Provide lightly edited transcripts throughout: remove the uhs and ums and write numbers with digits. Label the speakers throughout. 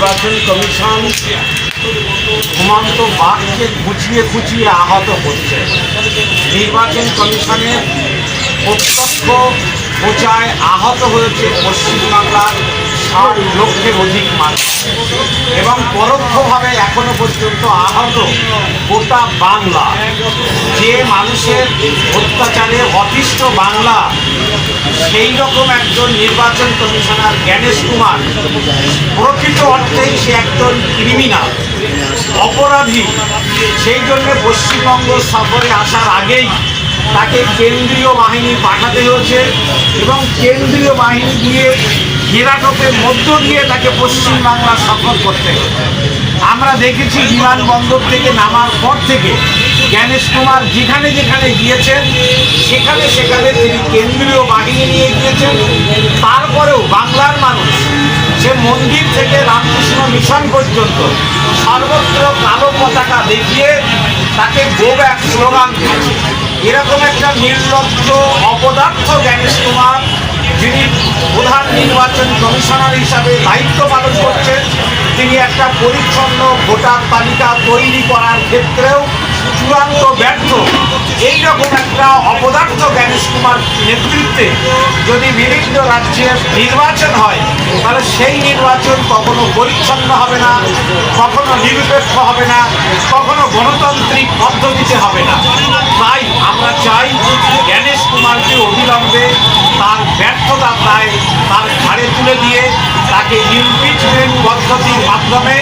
Speaker 1: নির্বাচন কমিশন ঘুমন্ত বাঘকে খুঁচিয়ে খুঁচিয়ে আহত করছে। নির্বাচন কমিশনের প্রত্যক্ষ প্রচারে আহত হয়েছে পশ্চিমবাংলার ৬০ লক্ষের অধিক মানুষ এবং পরোক্ষভাবে এখনো পর্যন্ত আহত গোটা বাংলা। যে মানুষের অত্যাচারে অতিষ্ঠ বাংলা, সেই রকম একজন নির্বাচন কমিশনার জ্ঞানেশ কুমার প্রকৃত অর্থেই সে একজন ক্রিমিনাল, অপরাধী। সেই জন্য পশ্চিমবঙ্গ সফরে আসার আগেই তাকে কেন্দ্রীয় বাহিনী পাঠাতে হয়েছে এবং কেন্দ্রীয় বাহিনী দিয়ে ঘেরাটোপের মধ্য দিয়ে তাকে পশ্চিমবাংলা সফর করতে হয়েছে। আমরা দেখেছি বিমানবন্দর থেকে নামার পর থেকে জ্ঞানেশ কুমার যেখানে যেখানে গিয়েছেন সেখানে সেখানে তিনি কেন্দ্রীয় বাহিনী নিয়ে গিয়েছেন। তারপরেও বাংলার মানুষ সে মন্দির থেকে রামকৃষ্ণ মিশন পর্যন্ত সর্বত্র কালো পতাকা দেখিয়ে তাকে গো ব্যাক স্লোগান দিয়েছে। এরকম একটা নির্লজ্জ অপদার্থ জ্ঞানেশ কুমার, যিনি প্রধান নির্বাচন কমিশনার হিসাবে দায়িত্ব পালন করছেন, তিনি একটা পরিচ্ছন্ন ভোটার তালিকা তৈরি করার ক্ষেত্রেও চূড়ান্ত ব্যর্থ। এইরকম একটা অপদার্থ জ্ঞানেশ কুমার নেতৃত্বে যদি বিভিন্ন রাজ্যের নির্বাচন হয়, তাহলে সেই নির্বাচন কখনো পরিচ্ছন্ন হবে না, কখনো নিরপেক্ষ হবে না, কখনো গণতান্ত্রিক পদ্ধতিতে হবে না। তাই আমরা চাই জ্ঞানেশ কুমারকে অবিলম্বে তার ব্যর্থতার দায় তার ঘাড়ে তুলে দিয়ে তাকে ইমপিচমেন্ট পদ্ধতির মাধ্যমে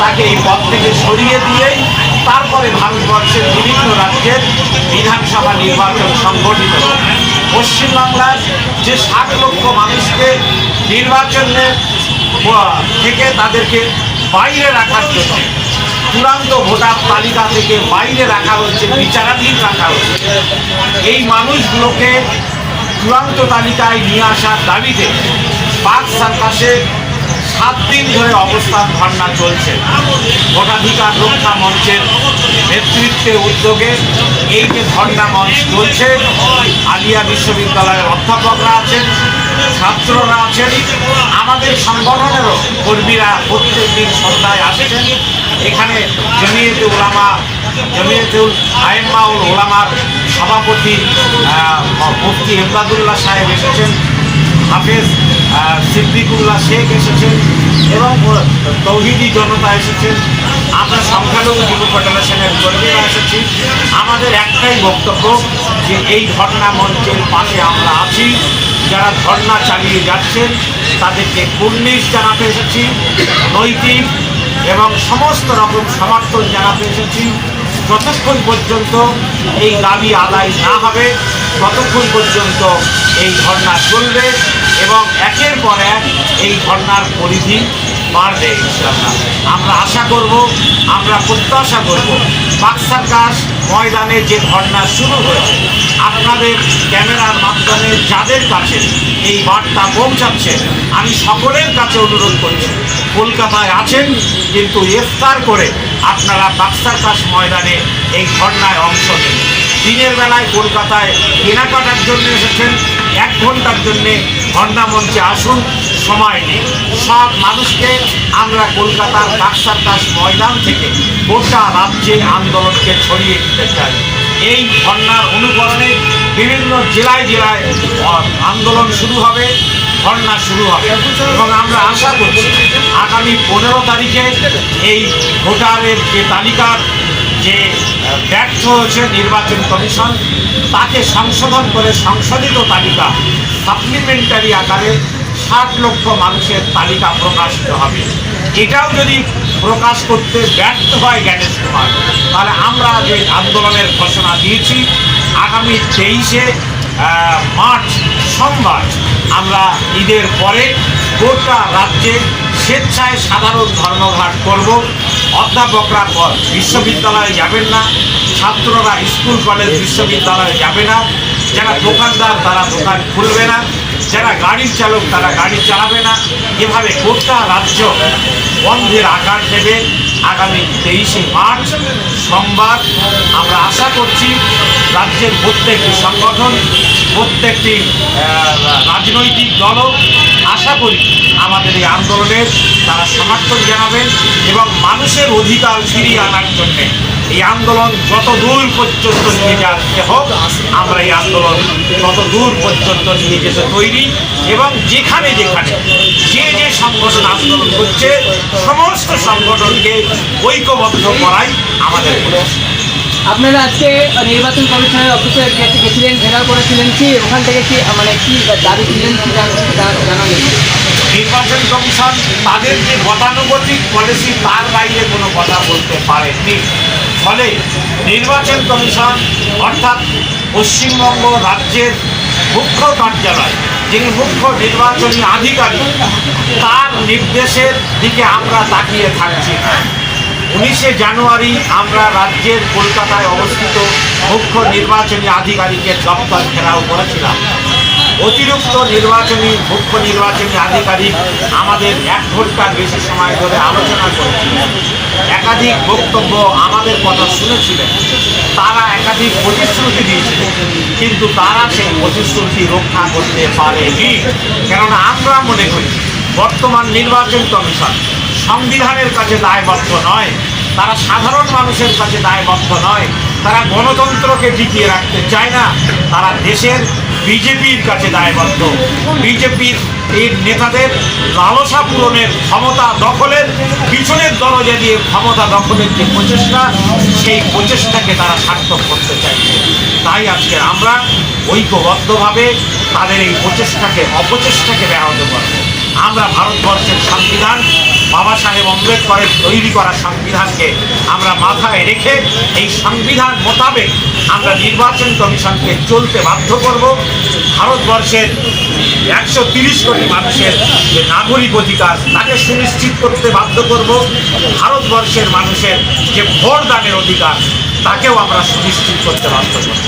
Speaker 1: তাকে এই পদ থেকে সরিয়ে দিয়েই তারপরে ভারতবর্ষের বিভিন্ন রাজ্যের বিধানসভা নির্বাচন সংগঠিত হবে। পশ্চিমবাংলার যে ৬০ লক্ষ মানুষকে নির্বাচনের থেকে তাদেরকে বাইরে রাখার জন্য চূড়ান্ত ভোটার তালিকা থেকে বাইরে রাখা হচ্ছে, বিচারাধীন রাখা হচ্ছে। এই মানুষগুলোকে চূড়ান্ত তালিকায় নিয়ে আসার দাবিতে পার্ক সার্কাসে ৭ দিন ধরে অবস্থান ধর্ণা চলছে। ভোটাধিকার রক্ষা মঞ্চের নেতৃত্বে উদ্যোগে এই যে ধর্ণা মঞ্চ চলছে, আলিয়া বিশ্ববিদ্যালয়ের অধ্যাপকরা আছেন, ছাত্ররা আছেন, আমাদের সংগঠনেরও কর্মীরা প্রত্যেক দিন সন্ধ্যায় আসেছেন। এখানে জমিয়তুল আইম্মাউল ওলামার সভাপতি মুফতি এমদাদুল্লাহ সাহেব এসেছেন, হাফেজ সিদ্দিকুল্লাহ শেখ এসেছেন এবং তৌহিদি জনতা এসেছেন। আমরা সংখ্যালঘু যুব ফেডারেশনের কর্মীরা এসেছি। আমাদের একটাই বক্তব্য যে এই ধর্ণা মঞ্চের পাশে আমরা আছি। যারা ধর্ণা চালিয়ে যাচ্ছেন তাদেরকে কুর্নিশ জানাতে এসেছি, নৈতিক এবং সমস্ত রকম সমর্থন জানাতে এসেছি। যতক্ষণ পর্যন্ত এই দাবি আদায় না হবে ততক্ষণ পর্যন্ত এই ধর্ণা চলবে এবং একের পর এক এই ধর্ণার পরিধি বাড়বে ইনশাআল্লাহ। আমরা আশা করব, আমরা প্রত্যাশা করব পার্ক সার্কাস ময়দানে যে ধর্ণা শুরু হয়েছে, আপনাদের ক্যামেরার মাধ্যমে যাদের কাছে এই বার্তা পৌঁছাচ্ছে, আমি সকলের কাছে অনুরোধ করছি, কলকাতায় আছেন কিন্তু ইফতার করে আপনারা পার্ক সার্কাস ময়দানে এই ধর্ণায় অংশ নেন। দিনের বেলায় কলকাতায় কেনাকাটার জন্য এসেছেন, 1 ঘন্টার জন্যে ধর্ণা মঞ্চে আসুন, সময় নেই। সব মানুষকে আমরা কলকাতার পার্ক সার্কাস ময়দান থেকে গোটা রাজ্যে আন্দোলনকে ছড়িয়ে দিতে চাই। এই ধর্ণার অনুকরণে বিভিন্ন জেলায় জেলায় আন্দোলন শুরু হবে, ধর্ণা শুরু হবে এবং আমরা আশা করছি আগামী 15 তারিখে এই ভোটারের যে তালিকার যে ব্যর্থ হয়েছে নির্বাচন কমিশন, তাকে সংশোধন করে সংশোধিত তালিকা সাপ্লিমেন্টারি আকারে ৬০ লক্ষ মানুষের তালিকা প্রকাশিত হবে। এটাও যদি প্রকাশ করতে ব্যর্থ হয় জ্ঞানেশ কুমার, তাহলে আমরা যে আন্দোলনের ঘোষণা দিয়েছি আগামী 23শে মার্চ সোমবার আমরা ঈদের পরে গোটা রাজ্যে স্বেচ্ছায় সাধারণ ধর্মঘট করব। অধ্যাপকরা বিশ্ববিদ্যালয়ে যাবেন না, ছাত্ররা স্কুল কলেজ বিশ্ববিদ্যালয়ে যাবে না, যারা দোকানদার তারা দোকান খুলবে না, যারা গাড়ির চালক তারা গাড়ি চালাবে না। এভাবে গোটা রাজ্য বন্ধের আকার দেবে আগামী 23শে মার্চ সোমবার। আমরা আশা করছি রাজ্যের প্রত্যেকটি সংগঠন, প্রত্যেকটি রাজনৈতিক দলও আশা করি আমাদের এই আন্দোলনের তারা সমর্থন জানাবেন এবং মানুষের অধিকার ফিরিয়ে আনার জন্যে এই আন্দোলন যত দূর পর্যন্ত নিয়ে যেতে হোক, আমরা এই আন্দোলন তত দূর পর্যন্ত নিয়ে যেতে তৈরি। এবং যেখানে যেখানে যে সংগঠন আন্দোলন করছে সমস্ত সংগঠনকে ঐক্যবদ্ধ করাই আমাদের উদ্দেশ্য।
Speaker 2: আপনারা আজকে নির্বাচন কমিশনের অফিসে গেছিলেন, ঘেরাও করেছিলেন, কি ওখান থেকে কি কি দাবি ছিলেন কি জানালেন?
Speaker 1: নির্বাচন কমিশন তাদের যে গতানুগতিক পলিসি তার বাইরে কোনো কথা বলতে পারেনি। ফলে নির্বাচন কমিশন অর্থাৎ পশ্চিমবঙ্গ রাজ্যের মুখ্য কার্যালয়, যিনি মুখ্য নির্বাচনী আধিকারিক, তার নির্দেশের দিকে আমরা তাকিয়ে থাকছি। 19শে জানুয়ারি আমরা রাজ্যের কলকাতায় অবস্থিত মুখ্য নির্বাচনী আধিকারিকের দপ্তর ঘেরাও করেছিলাম। অতিরিক্ত মুখ্য নির্বাচনী আধিকারিক আমাদের 1 ঘন্টার বেশি সময় ধরে আলোচনা করেছিলেন, একাধিক বক্তব্য আমাদের কথা শুনেছিলেন। তারা একাধিক প্রতিশ্রুতি দিয়েছিলেন, কিন্তু তারা সেই প্রতিশ্রুতি রক্ষা করতে পারেনি। কেননা আমরা মনে করি বর্তমান নির্বাচন কমিশন সংবিধানের কাছে দায়বদ্ধ নয়, তারা সাধারণ মানুষের কাছে দায়বদ্ধ নয়, তারা গণতন্ত্রকে টিকিয়ে রাখতে চায় না, তারা দেশের বিজেপির কাছে দায়বদ্ধ। বিজেপির এই নেতাদের লালসা পূরণের, ক্ষমতা দখলের পিছনের দরজা দিয়ে ক্ষমতা দখলের যে প্রচেষ্টা, সেই প্রচেষ্টাকে তারা সার্থক করতে চাইছে। তাই আজকে আমরা ঐক্যবদ্ধভাবে তাদের এই অপচেষ্টাকে ব্যাহত করব। আমরা ভারতবর্ষের সংবিধান, বাবা সাহেব আম্বেদকরের তৈরি করা সংবিধানকে আমরা মাথায় রেখে এই সংবিধান মোতাবেক আমরা নির্বাচন কমিশনকে চলতে বাধ্য করব। ভারতবর্ষের 130 কোটি মানুষের যে নাগরিক অধিকার তাকে সুনিশ্চিত করতে বাধ্য করব। ভারতবর্ষের মানুষের যে ভোটদানের অধিকার তাকেও আমরা সুনিশ্চিত করতে বাধ্য করব।